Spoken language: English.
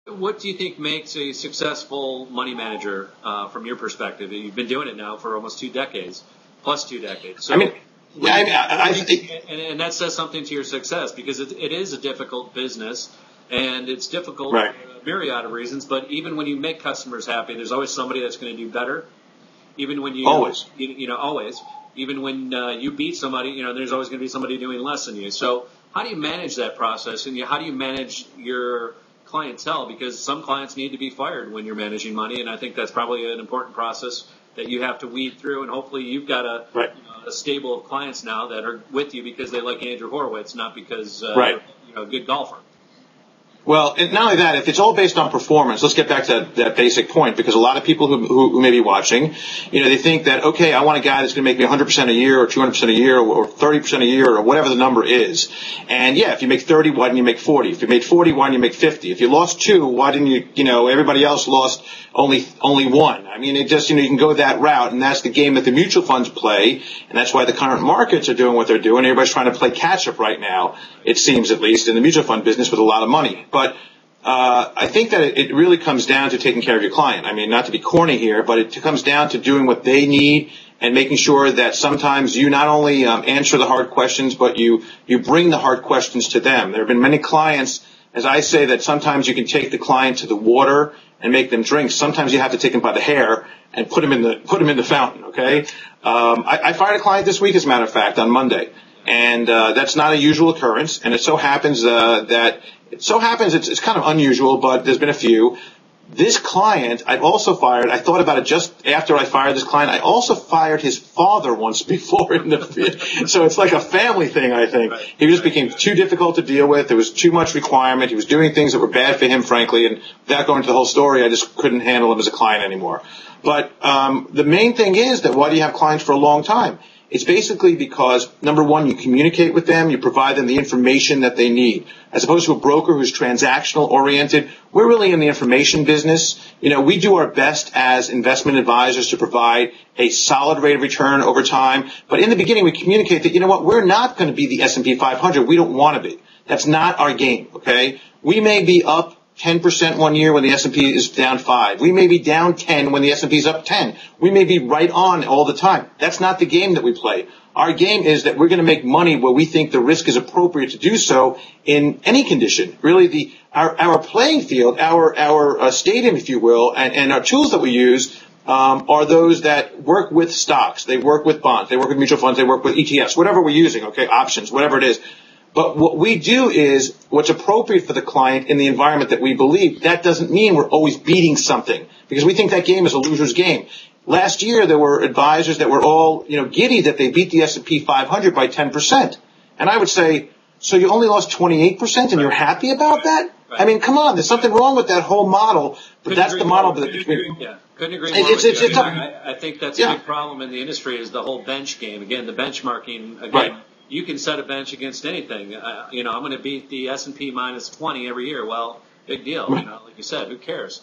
What do you think makes a successful money manager from your perspective? You've been doing it now for almost 2 decades, plus 2 decades. So, and that says something to your success because it is a difficult business, and it's difficult for a myriad of reasons. But even when you make customers happy, there's always somebody that's going to do better. Even when you always. Even when you beat somebody, there's always going to be somebody doing less than you. So how do you manage that process, and how do you manage your clientele? Because some clients need to be fired when you're managing money, and I think that's probably an important process that you have to weed through. And hopefully you've got a stable of clients now that are with you because they like Andrew Horowitz, not because you're a good golfer. Well, and not only that, if it's all based on performance, let's get back to that basic point, because a lot of people who may be watching, they think that, okay, I want a guy that's going to make me 100% a year or 200% a year or 30% a year or whatever the number is. And yeah, if you make 30, why didn't you make 40? If you made 40, why didn't you make 50? If you lost 2, why didn't you, everybody else lost only 1? I mean, it just, you can go that route, and that's the game that the mutual funds play, and that's why the current markets are doing what they're doing. Everybody's trying to play catch up right now, it seems, at least in the mutual fund business, with a lot of money. But I think that it really comes down to taking care of your client. I mean, not to be corny here, but it comes down to doing what they need and making sure that sometimes you not only answer the hard questions, but you bring the hard questions to them. There have been many clients, as I say, that sometimes you can take the client to the water and make them drink. Sometimes you have to take them by the hair and put them in the fountain. Okay, I fired a client this week, as a matter of fact, on Monday. And that's not a usual occurrence, and it so happens it's kind of unusual, but there's been a few. This client I've also fired. I thought about it just after I fired this client. I also fired his father once before so it's like a family thing, I think. He just became too difficult to deal with. There was too much requirement. He was doing things that were bad for him, frankly, and without going into the whole story, I just couldn't handle him as a client anymore. But the main thing is that why do you have clients for a long time? It's basically because, number one, you communicate with them, you provide them the information that they need. As opposed to a broker who's transactional oriented, we're really in the information business. We do our best as investment advisors to provide a solid rate of return over time. But in the beginning, we communicate that, we're not going to be the S&P 500. We don't want to be. That's not our game, okay? We may be up 10% one year when the S&P is down 5. We may be down 10 when the S&P is up 10. We may be right on all the time. That's not the game that we play. Our game is that we're going to make money where we think the risk is appropriate to do so in any condition. Really, our playing field, our stadium, if you will, and our tools that we use are those that work with stocks. They work with bonds. They work with mutual funds. They work with ETFs, whatever we're using, okay, options, whatever it is. But what we do is what's appropriate for the client in the environment that we believe. That doesn't mean we're always beating something, because we think that game is a loser's game. Last year, there were advisors that were all, giddy that they beat the S&P 500 by 10%. And I would say, so you only lost 28% and you're happy about that? Right. I mean, come on, there's something wrong with that whole model, but that's the model. Couldn't agree more. I think that's a big problem in the industry is the whole bench game. Again, the benchmarking, Right. You can set a bench against anything. I'm going to beat the S&P minus 20 every year. Well, big deal. Like you said, who cares?